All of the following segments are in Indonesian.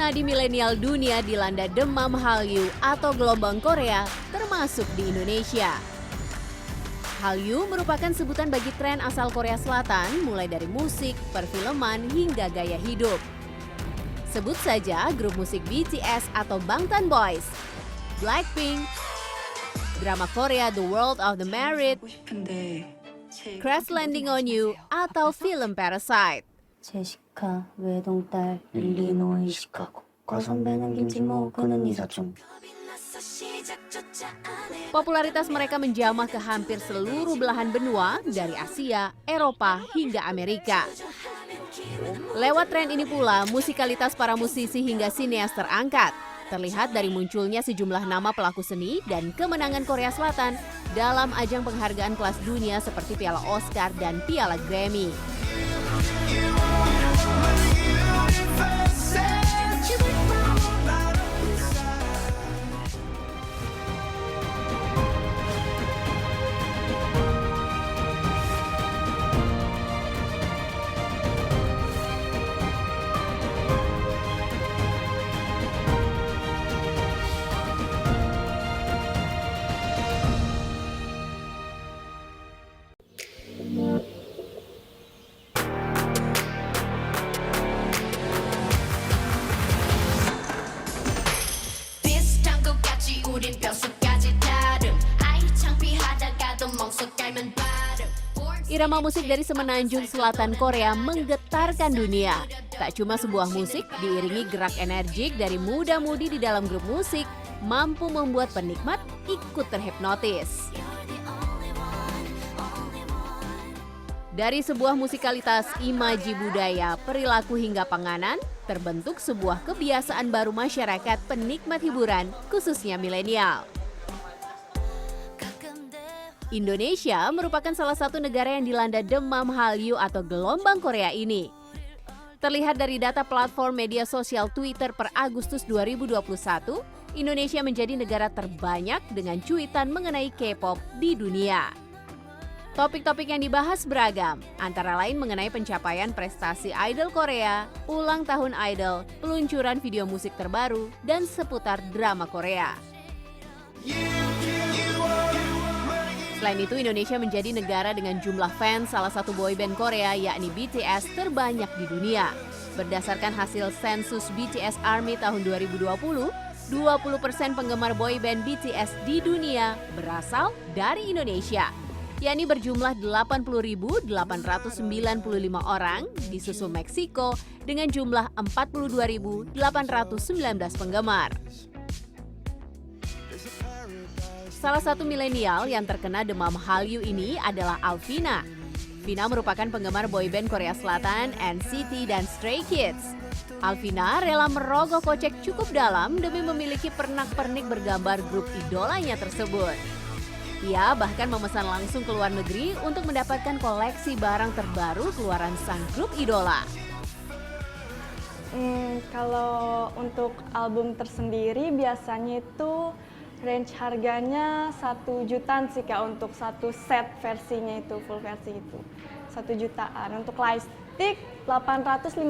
Nadi milenial dunia dilanda demam Hallyu atau gelombang Korea, termasuk di Indonesia. Hallyu merupakan sebutan bagi tren asal Korea Selatan, mulai dari musik, perfilman, hingga gaya hidup. Sebut saja grup musik BTS atau Bangtan Boys, Blackpink, drama Korea The World of the Married, Crash Landing on You, atau film Parasite. 제시카 외동딸 일리노이 시카고 과선배는 김치모 그는 이사촌. Popularitas mereka menjamah ke hampir seluruh belahan benua, dari Asia, Eropa, hingga Amerika. Lewat tren ini pula, musikalitas para musisi hingga sineas terangkat. Terlihat dari munculnya sejumlah nama pelaku seni dan kemenangan Korea Selatan dalam ajang penghargaan kelas dunia seperti Piala Oscar dan Piala Grammy. Irama musik dari semenanjung selatan Korea menggetarkan dunia. Tak cuma sebuah musik, diiringi gerak energik dari muda-mudi di dalam grup musik, mampu membuat penikmat ikut terhipnotis. Dari sebuah musikalitas, imaji budaya, perilaku hingga panganan, terbentuk sebuah kebiasaan baru masyarakat penikmat hiburan, khususnya milenial. Indonesia merupakan salah satu negara yang dilanda demam Hallyu atau gelombang Korea ini. Terlihat dari data platform media sosial Twitter per Agustus 2021, Indonesia menjadi negara terbanyak dengan cuitan mengenai K-pop di dunia. Topik-topik yang dibahas beragam, antara lain mengenai pencapaian prestasi idol Korea, ulang tahun idol, peluncuran video musik terbaru, dan seputar drama Korea. Selain itu, Indonesia menjadi negara dengan jumlah fans salah satu boyband Korea yakni BTS terbanyak di dunia. Berdasarkan hasil sensus BTS Army tahun 2020, 20% penggemar boyband BTS di dunia berasal dari Indonesia, yakni berjumlah 80.895 orang, disusul Meksiko dengan jumlah 42.819 penggemar. Salah satu milenial yang terkena demam Hallyu ini adalah Alvina. Vina merupakan penggemar boyband Korea Selatan, NCT, dan Stray Kids. Alvina rela merogoh kocek cukup dalam demi memiliki pernak-pernik bergambar grup idolanya tersebut. Ia bahkan memesan langsung ke luar negeri untuk mendapatkan koleksi barang terbaru keluaran sang grup idola. Kalau untuk album tersendiri biasanya itu range harganya 1 jutaan sih Kak, untuk satu set versinya itu, full versi itu 1 jutaan. Untuk lightstick 850.000,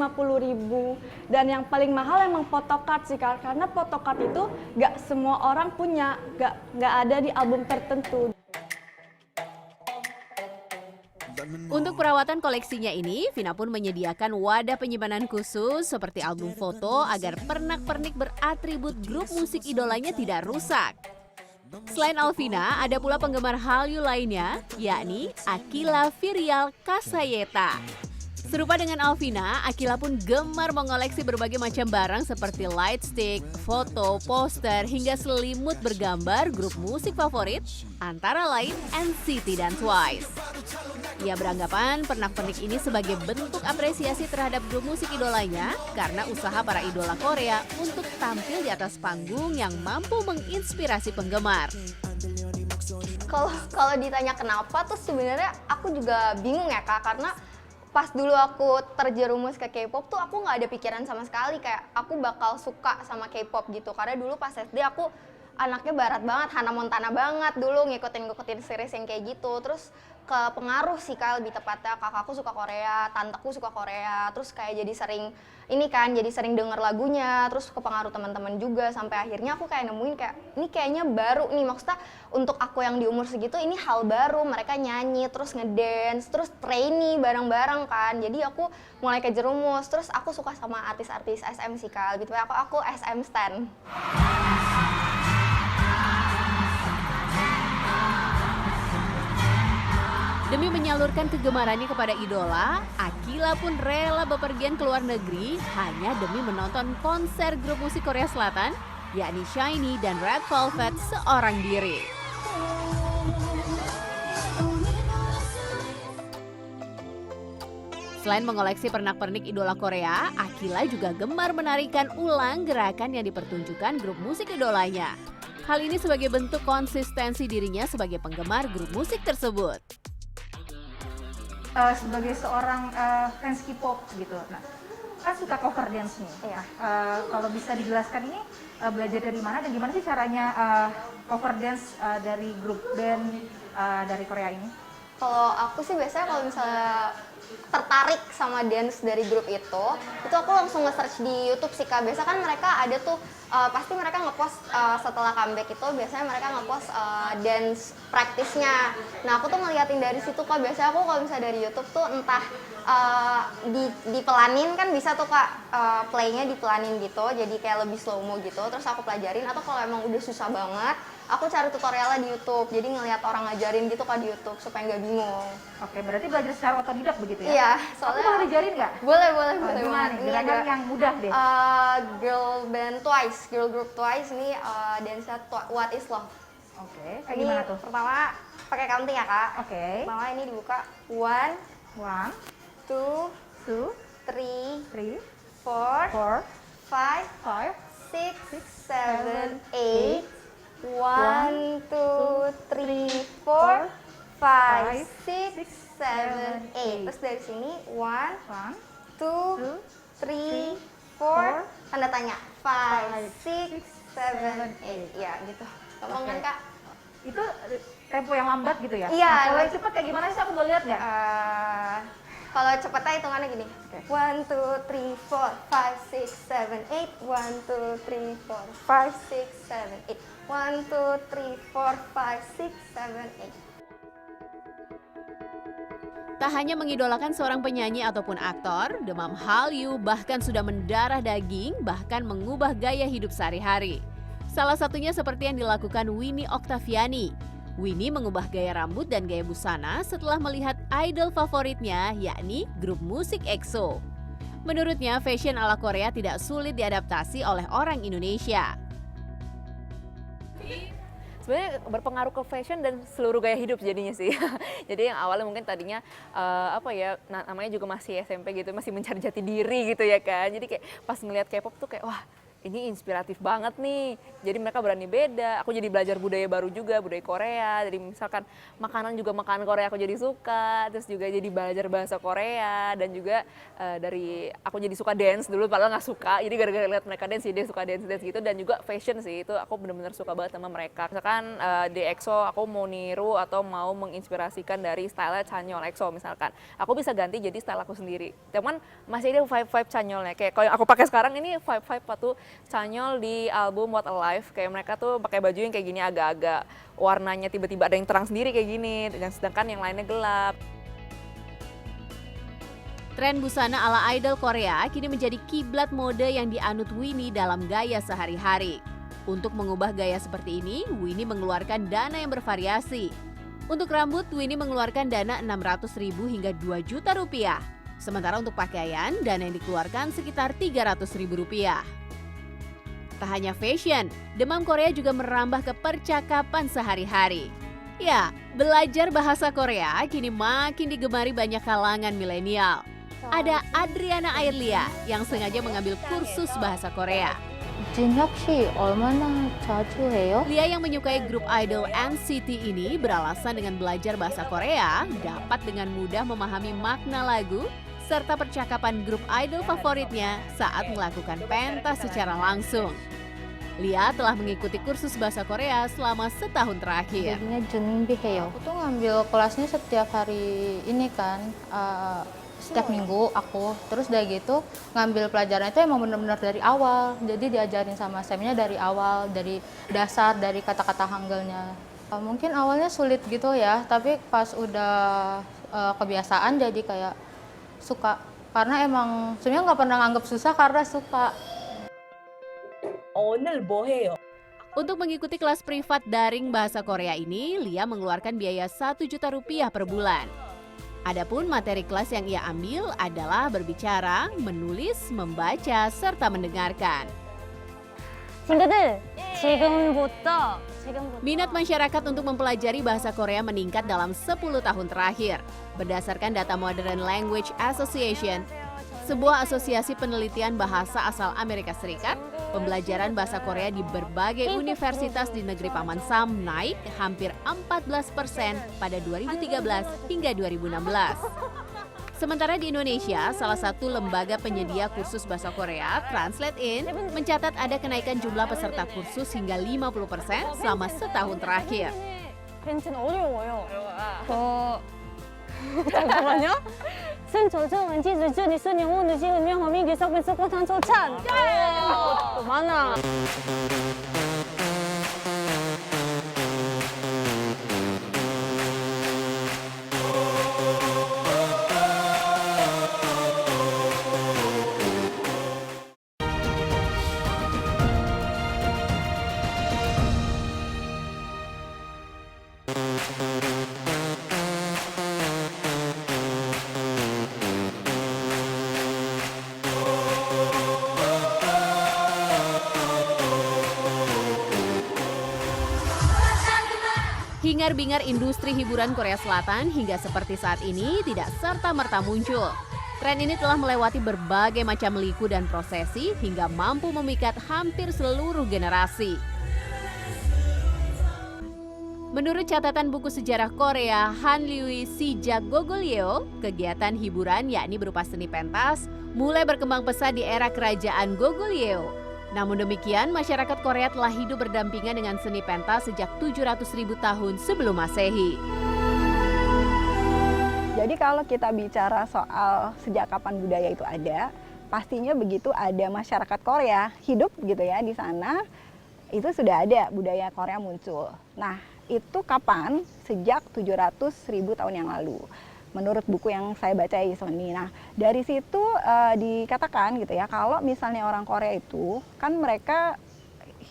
dan yang paling mahal emang photocard sih Kak, karena photocard itu gak semua orang punya, gak ada di album tertentu. Untuk perawatan koleksinya ini, Vina pun menyediakan wadah penyimpanan khusus seperti album foto agar pernak-pernik beratribut grup musik idolanya tidak rusak. Selain Alvina, ada pula penggemar Hallyu lainnya, yakni Akila Virial Kasayeta. Serupa dengan Alvina, Akila pun gemar mengoleksi berbagai macam barang seperti lightstick, foto, poster, hingga selimut bergambar grup musik favorit, antara lain NCT dan Twice. Ia beranggapan pernak-pernik ini sebagai bentuk apresiasi terhadap grup musik idolanya karena usaha para idola Korea untuk tampil di atas panggung yang mampu menginspirasi penggemar. Kalau ditanya kenapa tuh sebenarnya aku juga bingung ya Kak, karena pas dulu aku terjerumus ke K-pop tuh aku nggak ada pikiran sama sekali kayak aku bakal suka sama K-pop gitu, karena dulu pas SD aku anaknya barat banget, Hannah Montana banget dulu, ngikutin series yang kayak gitu. Terus ke pengaruh sih Kak, lebih tepatnya kakakku suka Korea, tanteku suka Korea, terus kayak jadi sering denger lagunya, terus ke pengaruh teman-teman juga, sampai akhirnya aku kayak nemuin kayak ini kayaknya baru nih, maksudnya untuk aku yang di umur segitu ini hal baru, mereka nyanyi terus ngedance terus trainee bareng-bareng kan, jadi aku mulai kejerumus. Terus aku suka sama artis-artis SM sih Kak, gitu ya, aku SM stan. Demi menyalurkan kegemarannya kepada idola, Akila pun rela bepergian ke luar negeri hanya demi menonton konser grup musik Korea Selatan, yakni SHINee dan Red Velvet seorang diri. Selain mengoleksi pernak-pernik idola Korea, Akila juga gemar menarikan ulang gerakan yang dipertunjukkan grup musik idolanya. Hal ini sebagai bentuk konsistensi dirinya sebagai penggemar grup musik tersebut. Sebagai seorang fans K-pop gitu, nah kan suka cover dance nih. Iya. Kalau bisa dijelaskan ini belajar dari mana dan gimana sih caranya cover dance dari grup band dari Korea ini? Kalau aku sih biasanya kalau misalnya tertarik sama dance dari grup itu aku langsung nge-search di YouTube sih Kak. Biasa kan mereka ada tuh, pasti mereka nge-post setelah comeback itu, biasanya mereka nge-post dance practice-nya. Nah aku tuh ngeliatin dari situ Kak, biasanya aku kalau misalnya dari YouTube tuh entah dipelanin kan bisa tuh Kak, play-nya dipelanin gitu, jadi kayak lebih slow-mo gitu, terus aku pelajarin. Atau kalau emang udah susah banget, aku cari tutorialnya di YouTube, jadi ngeliat orang ngajarin gitu Kak di YouTube supaya nggak bingung. Oke, berarti belajar secara otodidak begitu ya? Iya, Aku soalnya boleh diajarin nggak? boleh Gimana nih? Ini Gerakan ada yang mudah deh. girl group Twice ini dance What Is Love. Oke, kayak Ini gimana tuh? pertama pakai counting ya Kak. Oke. Pertama ini dibuka 1, 1, 2, 2, 3, 3, 4, 4, 5, 5, 6, 7, 8. 1, 2, 3, 4, 5, 6, 7, 8. Terus dari sini 1, 2, 3, 4, tanda tanya 5, 6, 7, 8. Ya gitu. Ngomong kan Kak? Itu tempo yang lambat gitu ya? Iya. Nah, kalau yang cepat kayak gimana sih, aku boleh lihat nggak? Kalau cepetnya hitungannya gini. 1, 2, 3, 4, 5, 6, 7, 8. 1, 2, 3, 4, 5, 6, 7, 8. 1, 2, 3, 4, 5, 6, 7, 8. Tak hanya mengidolakan seorang penyanyi ataupun aktor, Demam Hallyu bahkan sudah mendarah daging, bahkan mengubah gaya hidup sehari-hari. Salah satunya seperti yang dilakukan Winnie Octaviani. Winnie mengubah gaya rambut dan gaya busana setelah melihat idol favoritnya, yakni grup musik EXO. Menurutnya, fashion ala Korea tidak sulit diadaptasi oleh orang Indonesia. Sebenarnya berpengaruh ke fashion dan seluruh gaya hidup jadinya sih. Jadi yang awalnya mungkin tadinya namanya juga masih SMP gitu, masih mencari jati diri gitu ya kan. Jadi kayak pas ngelihat K-pop tuh kayak wah, ini inspiratif banget nih. Jadi mereka berani beda. Aku jadi belajar budaya baru juga, budaya Korea. Jadi misalkan makanan juga makanan Korea aku jadi suka. Terus juga jadi belajar bahasa Korea. Dan juga dari aku jadi suka dance dulu padahal nggak suka. Jadi gara-gara lihat mereka dance, jadi suka dance gitu. Dan juga fashion sih, itu aku benar-benar suka banget sama mereka. Misalkan di EXO aku mau niru atau mau menginspirasikan dari style Chanyeol EXO misalkan. Aku bisa ganti jadi style aku sendiri. Cuman masih ada vibe-vibe Chanyeolnya. Kayak kalau yang aku pakai sekarang ini vibe-vibe waktu Chanyeol di album What Alive, kayak mereka tuh pakai baju yang kayak gini agak-agak warnanya tiba-tiba ada yang terang sendiri kayak gini, dan sedangkan yang lainnya gelap. Tren busana ala idol Korea kini menjadi kiblat mode yang dianut Winnie dalam gaya sehari-hari. Untuk mengubah gaya seperti ini, Winnie mengeluarkan dana yang bervariasi. Untuk rambut, Winnie mengeluarkan dana 600.000 hingga 2 juta rupiah. Sementara untuk pakaian, dana yang dikeluarkan sekitar 300.000 rupiah. Tak hanya fashion, Demam Korea juga merambah ke percakapan sehari-hari. Ya, belajar bahasa Korea kini makin digemari banyak kalangan milenial. Ada Adriana Airlia yang sengaja mengambil kursus bahasa Korea. 진혁 씨 얼마나 자주 해요? Lia yang menyukai grup idol NCT ini beralasan dengan belajar bahasa Korea dapat dengan mudah memahami makna lagu serta percakapan grup idol favoritnya saat melakukan pentas secara langsung. Lia telah mengikuti kursus bahasa Korea selama setahun terakhir. Jadinya 준비해요. Aku tuh ngambil kelasnya setiap hari ini kan, setiap minggu aku. Terus dari gitu ngambil pelajaran itu emang benar-benar dari awal. Jadi diajarin sama semnya dari awal, dari dasar, dari kata-kata Hangulnya. Mungkin awalnya sulit gitu ya, tapi pas udah kebiasaan jadi kayak suka. Karena emang sebenarnya nggak pernah nganggap susah karena suka. 오늘 뭐 해요? Untuk mengikuti kelas privat daring bahasa Korea ini, Lia mengeluarkan biaya 1 juta rupiah per bulan. Adapun materi kelas yang ia ambil adalah berbicara, menulis, membaca, serta mendengarkan. 친구들, 지금부터 Minat masyarakat untuk mempelajari bahasa Korea meningkat dalam 10 tahun terakhir. Berdasarkan data Modern Language Association, sebuah asosiasi penelitian bahasa asal Amerika Serikat, pembelajaran bahasa Korea di berbagai universitas di negeri Paman Sam naik hampir 14% pada 2013 hingga 2016. Sementara di Indonesia, salah satu lembaga penyedia kursus bahasa Korea, Translate In, mencatat ada kenaikan jumlah peserta kursus hingga 50% selama setahun terakhir. 벤츠는 어려워요. 잠깐만요. 쓴 저장 왠지 늦은 있은 영어 늦은 음영 어미 기석 빈석 고탄 조찬. 또 많아. Hingar-bingar industri hiburan Korea Selatan hingga seperti saat ini tidak serta-merta muncul. Tren ini telah melewati berbagai macam liku dan prosesi hingga mampu memikat hampir seluruh generasi. Menurut catatan buku sejarah Korea Hanliwi Sijak Goguryeo, kegiatan hiburan yakni berupa seni pentas mulai berkembang pesat di era kerajaan Goguryeo. Namun demikian, masyarakat Korea telah hidup berdampingan dengan seni pentas sejak 700.000 tahun sebelum Masehi. Jadi kalau kita bicara soal sejak kapan budaya itu ada, pastinya begitu ada masyarakat Korea hidup gitu ya di sana, itu sudah ada budaya Korea muncul. Nah, itu kapan? Sejak 700.000 tahun yang lalu. Menurut buku yang saya baca Sony. Nah, dari situ dikatakan gitu ya, kalau misalnya orang Korea itu kan mereka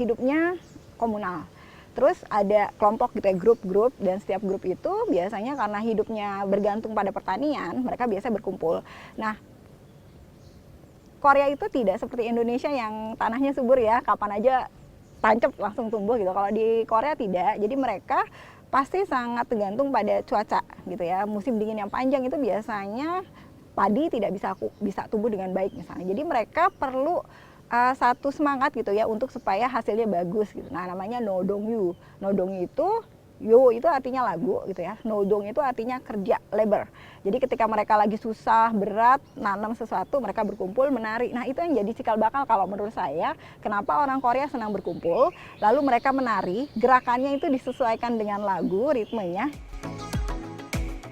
hidupnya komunal. Terus ada kelompok gitu ya, grup-grup, dan setiap grup itu biasanya karena hidupnya bergantung pada pertanian, mereka biasa berkumpul. Nah, Korea itu tidak seperti Indonesia yang tanahnya subur ya, kapan aja tancap langsung tumbuh gitu. Kalau di Korea tidak, jadi mereka pasti sangat tergantung pada cuaca gitu ya. Musim dingin yang panjang itu biasanya padi tidak bisa tumbuh dengan baik misalnya. Jadi mereka perlu satu semangat gitu ya untuk supaya hasilnya bagus gitu. Nah, namanya nodongyu. Nodongyu itu yo itu artinya lagu gitu ya. Nodong itu artinya kerja, labor. Jadi ketika mereka lagi susah, berat, nanam sesuatu, mereka berkumpul, menari. Nah, itu yang jadi cikal bakal kalau menurut saya, kenapa orang Korea senang berkumpul, lalu mereka menari, gerakannya itu disesuaikan dengan lagu, ritmenya.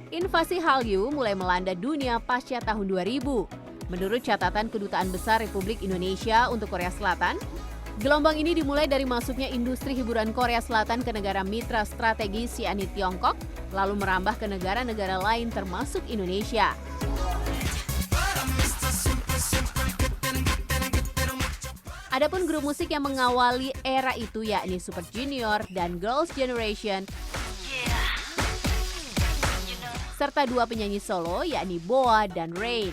Invasi Hallyu mulai melanda dunia pasca tahun 2000. Menurut catatan Kedutaan Besar Republik Indonesia untuk Korea Selatan, gelombang ini dimulai dari masuknya industri hiburan Korea Selatan ke negara mitra strategis yakni Tiongkok, lalu merambah ke negara-negara lain termasuk Indonesia. Adapun grup musik yang mengawali era itu yakni Super Junior dan Girls' Generation, serta dua penyanyi solo yakni Boa dan Rain.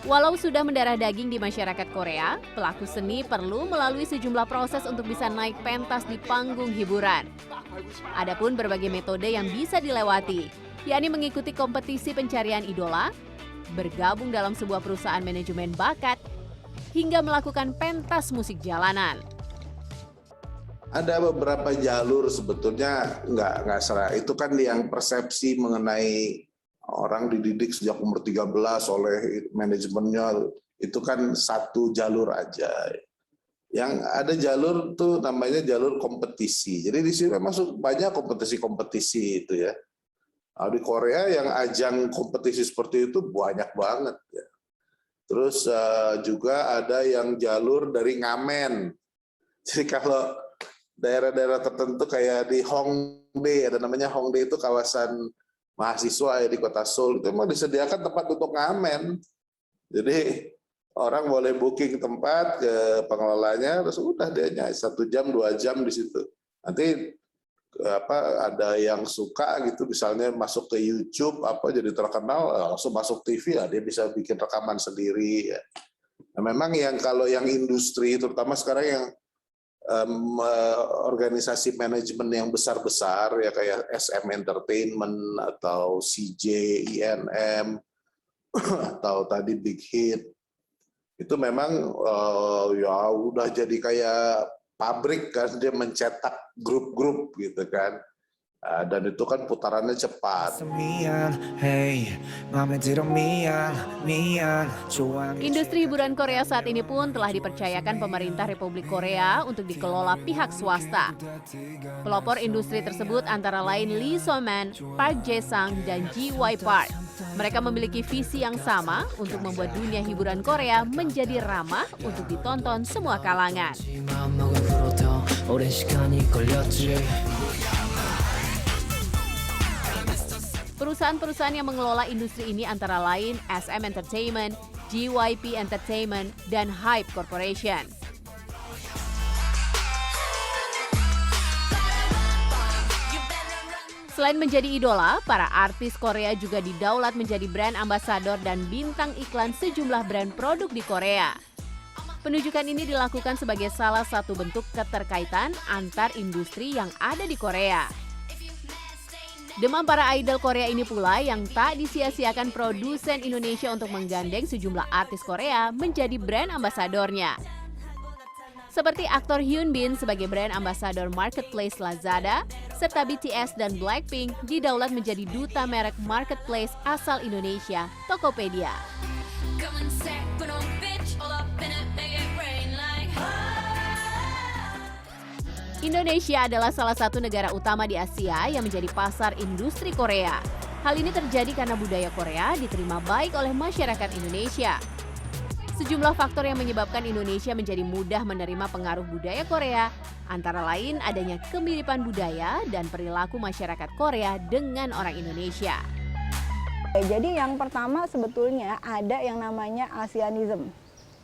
Walau sudah mendarah daging di masyarakat Korea, pelaku seni perlu melalui sejumlah proses untuk bisa naik pentas di panggung hiburan. Adapun berbagai metode yang bisa dilewati, yakni mengikuti kompetisi pencarian idola, bergabung dalam sebuah perusahaan manajemen bakat, hingga melakukan pentas musik jalanan. Ada beberapa jalur sebetulnya nggak salah. Itu kan yang persepsi mengenai orang dididik sejak umur 13 oleh manajemennya, itu kan satu jalur aja. Yang ada jalur tuh namanya jalur kompetisi. Jadi di sini masuk banyak kompetisi-kompetisi itu ya. Nah, di Korea yang ajang kompetisi seperti itu banyak banget ya. Terus juga ada yang jalur dari ngamen. Jadi kalau daerah-daerah tertentu kayak di Hongdae, ada namanya Hongdae, itu kawasan mahasiswa ya di kota Seoul, itu mau disediakan tempat untuk ngamen. Jadi orang boleh booking tempat ke pengelolanya, terus udah dia 1 jam 2 jam di situ. Nanti ada yang suka gitu, misalnya masuk ke YouTube jadi terkenal, langsung masuk TV ya, dia bisa bikin rekaman sendiri. Ya. Nah, memang kalau yang industri, terutama sekarang yang organisasi manajemen yang besar-besar ya kayak SM Entertainment atau CJ, INM atau tadi Big Hit, itu memang ya udah jadi kayak pabrik kan, dia mencetak grup-grup gitu kan. Dan itu kan putarannya cepat. Industri hiburan Korea saat ini pun telah dipercayakan pemerintah Republik Korea untuk dikelola pihak swasta. Pelopor industri tersebut antara lain Lee So-man, Park Jae-sang, dan Ji-won Park. Mereka memiliki visi yang sama untuk membuat dunia hiburan Korea menjadi ramah untuk ditonton semua kalangan. Perusahaan-perusahaan yang mengelola industri ini antara lain SM Entertainment, JYP Entertainment, dan Hype Corporation. Selain menjadi idola, para artis Korea juga didaulat menjadi brand ambasador dan bintang iklan sejumlah brand produk di Korea. Penunjukan ini dilakukan sebagai salah satu bentuk keterkaitan antar industri yang ada di Korea. Demam para idol Korea ini pula yang tak disia-siakan produsen Indonesia untuk menggandeng sejumlah artis Korea menjadi brand ambasadornya. Seperti aktor Hyun Bin sebagai brand ambasador marketplace Lazada, serta BTS dan Blackpink didaulat menjadi duta merek marketplace asal Indonesia, Tokopedia. Indonesia adalah salah satu negara utama di Asia yang menjadi pasar industri Korea. Hal ini terjadi karena budaya Korea diterima baik oleh masyarakat Indonesia. Sejumlah faktor yang menyebabkan Indonesia menjadi mudah menerima pengaruh budaya Korea, antara lain adanya kemiripan budaya dan perilaku masyarakat Korea dengan orang Indonesia. Jadi yang pertama sebetulnya ada yang namanya Asianism,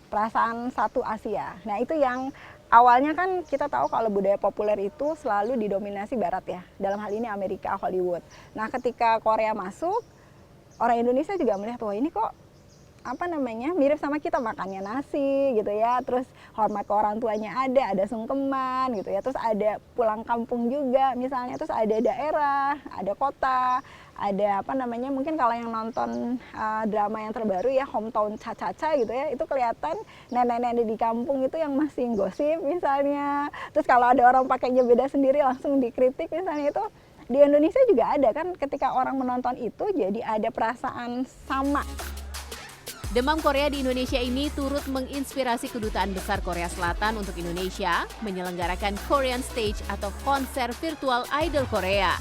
perasaan satu Asia. Nah itu yang awalnya kan kita tahu kalau budaya populer itu selalu didominasi Barat ya, dalam hal ini Amerika, Hollywood. Nah ketika Korea masuk, orang Indonesia juga melihat, wah ini kok mirip sama kita, makannya nasi gitu ya, terus hormat ke orang tuanya ada sungkeman gitu ya, terus ada pulang kampung juga misalnya, terus ada daerah, ada kota, ada mungkin kalau yang nonton drama yang terbaru ya Hometown Cha-Cha-Cha gitu ya, itu kelihatan nenek-nenek di kampung itu yang masih gosip misalnya, terus kalau ada orang pakainya beda sendiri langsung dikritik misalnya. Itu di Indonesia juga ada kan, ketika orang menonton itu jadi ada perasaan sama. Demam Korea di Indonesia ini turut menginspirasi Kedutaan Besar Korea Selatan untuk Indonesia menyelenggarakan Korean Stage atau konser virtual idol Korea.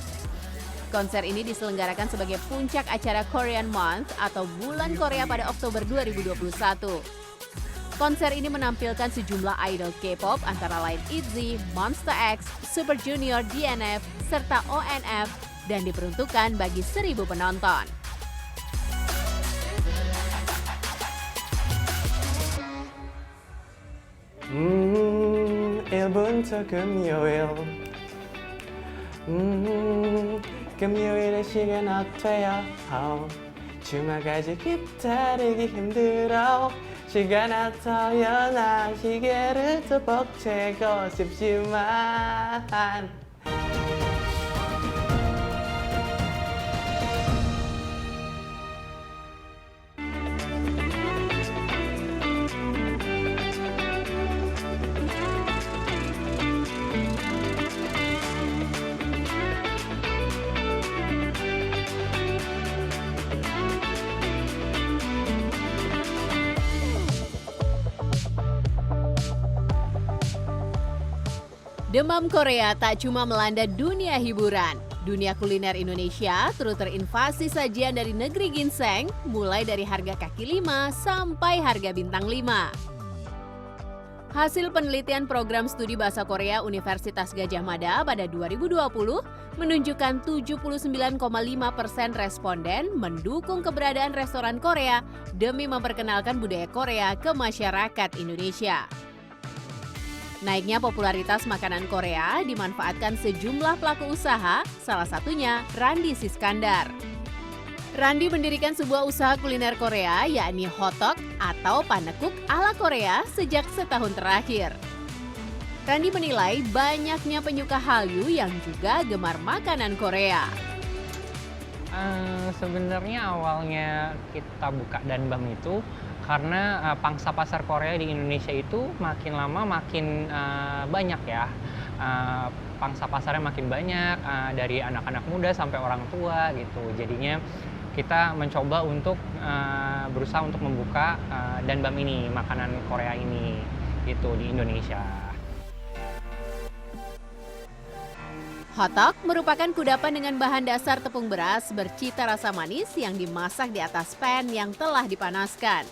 Konser ini diselenggarakan sebagai puncak acara Korean Month atau Bulan Korea pada Oktober 2021. Konser ini menampilkan sejumlah idol K-pop antara lain ITZY, Monster X, Super Junior, DNF, serta ONF dan diperuntukkan bagi 1.000 penonton. 일부터 금요일 금요일의 시간 어때요? 주말까지 기다리기 힘들어 시간 어떠여 난 시계를 또 벅채고 싶지만 Demam Korea tak cuma melanda dunia hiburan. Dunia kuliner Indonesia turut terinvasi sajian dari negeri ginseng, mulai dari harga kaki 5 sampai harga bintang 5. Hasil penelitian program studi bahasa Korea Universitas Gadjah Mada pada 2020 menunjukkan 79,5% responden mendukung keberadaan restoran Korea demi memperkenalkan budaya Korea ke masyarakat Indonesia. Naiknya popularitas makanan Korea dimanfaatkan sejumlah pelaku usaha, salah satunya Randi Siskandar. Randi mendirikan sebuah usaha kuliner Korea yakni hotdog atau panekuk ala Korea sejak setahun terakhir. Randi menilai banyaknya penyuka Hallyu yang juga gemar makanan Korea. Sebenarnya awalnya kita buka Danbam itu karena pangsa pasar Korea di Indonesia itu makin lama makin banyak ya. Pangsa pasarnya makin banyak dari anak-anak muda sampai orang tua gitu. Jadinya kita mencoba untuk berusaha untuk membuka Danbam ini, makanan Korea ini gitu di Indonesia. Hotdog merupakan kudapan dengan bahan dasar tepung beras bercita rasa manis yang dimasak di atas pan yang telah dipanaskan.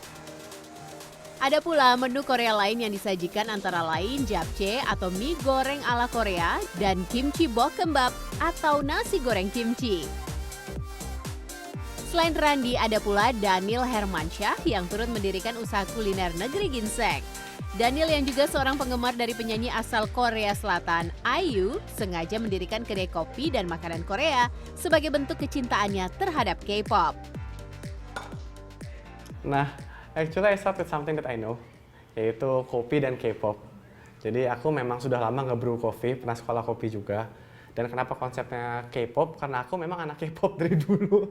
Ada pula menu Korea lain yang disajikan antara lain japchae atau mie goreng ala Korea dan kimchi bokkeumbap atau nasi goreng kimchi. Selain Randi, ada pula Daniel Hermansyah yang turut mendirikan usaha kuliner negeri ginseng. Daniel yang juga seorang penggemar dari penyanyi asal Korea Selatan, IU, sengaja mendirikan kedai kopi dan makanan Korea sebagai bentuk kecintaannya terhadap K-pop. Nah, actually I start with something that I know, yaitu kopi dan K-pop. Jadi aku memang sudah lama nge-brew kopi, pernah sekolah kopi juga. Dan kenapa konsepnya K-pop? Karena aku memang anak K-pop dari dulu.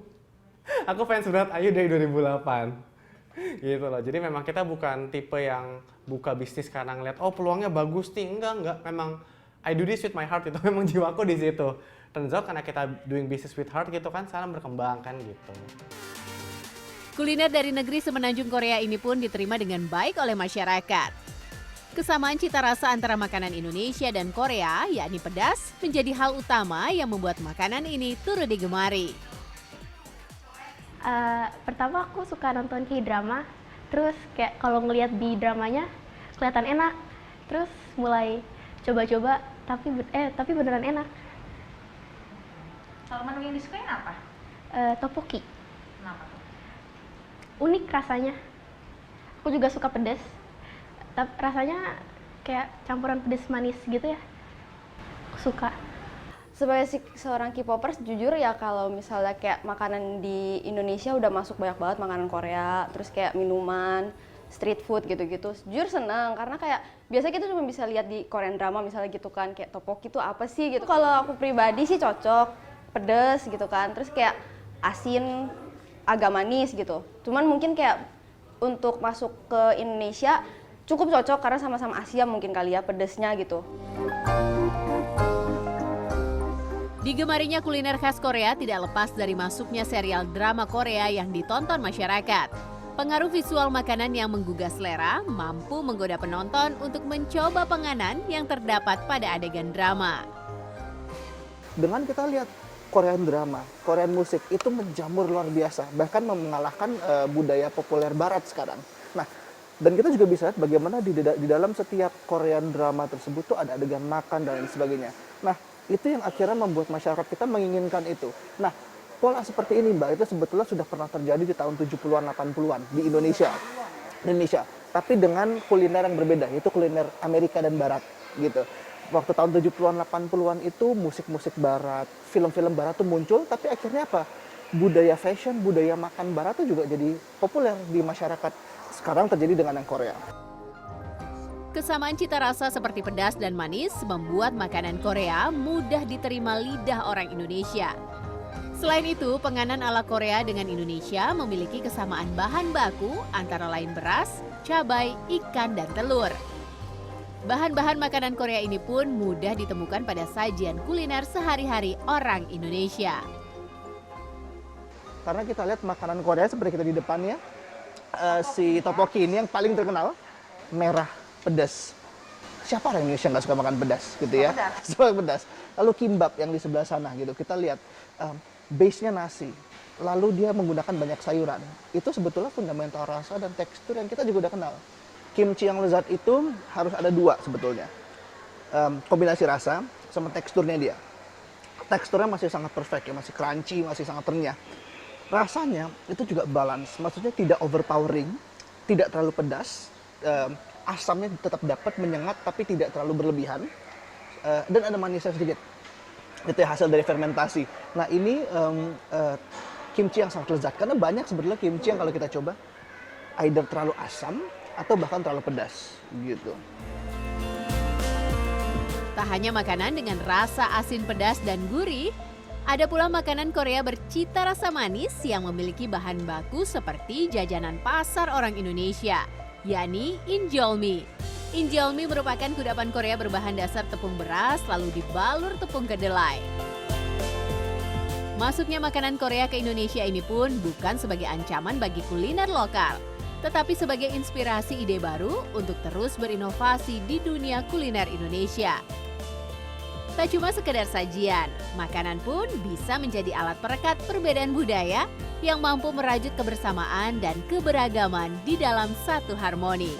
Aku fans berat IU dari 2008. Gitu loh. Jadi memang kita bukan tipe yang buka bisnis karena ngeliat oh peluangnya bagus nih. Enggak. Memang I do this with my heart, itu memang jiwaku di situ. Turns out karena kita doing business with heart gitu kan, saling berkembang kan gitu. Kuliner dari negeri semenanjung Korea ini pun diterima dengan baik oleh masyarakat. Kesamaan cita rasa antara makanan Indonesia dan Korea, yakni pedas, menjadi hal utama yang membuat makanan ini turut digemari. Pertama aku suka nonton K-drama, terus kayak kalau ngelihat di dramanya kelihatan enak, terus mulai coba-coba tapi beneran enak. Kalau menu yang disukain apa? Tteokbokki. Kenapa tuh? Unik rasanya. Aku juga suka pedas. Tapi rasanya kayak campuran pedas manis gitu ya. Aku suka. Sebagai seorang K-popers, jujur ya kalau misalnya kayak makanan di Indonesia udah masuk banyak banget makanan Korea, terus kayak minuman, street food gitu-gitu. Jujur senang karena kayak biasa kita cuma bisa lihat di Korean drama misalnya gitu kan, kayak tteokbokki itu apa sih gitu. Kalau aku pribadi sih cocok, pedes gitu kan, terus kayak asin, agak manis gitu. Cuman mungkin kayak untuk masuk ke Indonesia cukup cocok karena sama-sama Asia mungkin kali ya pedesnya gitu. Digemarinya kuliner khas Korea tidak lepas dari masuknya serial drama Korea yang ditonton masyarakat. Pengaruh visual makanan yang menggugah selera mampu menggoda penonton untuk mencoba penganan yang terdapat pada adegan drama. Dengan kita lihat Korean drama, Korean musik itu menjamur luar biasa, bahkan mengalahkan budaya populer barat sekarang. Nah, dan kita juga bisa lihat bagaimana di dalam setiap Korean drama tersebut tuh ada adegan makan dan lain sebagainya. Nah, itu yang akhirnya membuat masyarakat kita menginginkan itu. Nah, pola seperti ini Mbak, itu sebetulnya sudah pernah terjadi di tahun 70-an, 80-an di Indonesia. Tapi dengan kuliner yang berbeda, yaitu kuliner Amerika dan Barat gitu. Waktu tahun 70-an, 80-an itu musik-musik Barat, film-film Barat tuh muncul, tapi akhirnya apa? Budaya fashion, budaya makan Barat tuh juga jadi populer di masyarakat. Sekarang terjadi dengan yang Korea. Kesamaan cita rasa seperti pedas dan manis membuat makanan Korea mudah diterima lidah orang Indonesia. Selain itu, penganan ala Korea dengan Indonesia memiliki kesamaan bahan baku antara lain beras, cabai, ikan, dan telur. Bahan-bahan makanan Korea ini pun mudah ditemukan pada sajian kuliner sehari-hari orang Indonesia. Karena kita lihat makanan Korea seperti kita di depannya, si tteokbokki ini yang paling terkenal, merah, pedas. siapa orang Indonesia nggak suka makan pedas gitu ya? Suka pedas. Lalu kimbap yang di sebelah sana gitu, kita lihat base-nya nasi, lalu dia menggunakan banyak sayuran. Itu sebetulnya fundamental rasa dan tekstur yang kita juga udah kenal. Kimchi yang lezat itu harus ada dua sebetulnya. Kombinasi rasa sama teksturnya dia. Teksturnya masih sangat perfect ya, masih crunchy, masih sangat renyah. Rasanya itu juga balance, maksudnya tidak overpowering, tidak terlalu pedas, asamnya tetap dapat menyengat tapi tidak terlalu berlebihan, dan ada manisnya sedikit. Itu ya hasil dari fermentasi. Nah ini kimchi yang sangat lezat, karena banyak sebetulnya kimchi yang kalau kita coba either terlalu asam atau bahkan terlalu pedas gitu. Tak hanya makanan dengan rasa asin pedas dan gurih, ada pula makanan Korea bercita rasa manis yang memiliki bahan baku seperti jajanan pasar orang Indonesia, yakni injeolmi. Injeolmi merupakan kudapan Korea berbahan dasar tepung beras lalu dibalur tepung kedelai. Masuknya makanan Korea ke Indonesia ini pun bukan sebagai ancaman bagi kuliner lokal, tetapi sebagai inspirasi ide baru untuk terus berinovasi di dunia kuliner Indonesia. Tak cuma sekedar sajian, makanan pun bisa menjadi alat perekat perbedaan budaya yang mampu merajut kebersamaan dan keberagaman di dalam satu harmoni.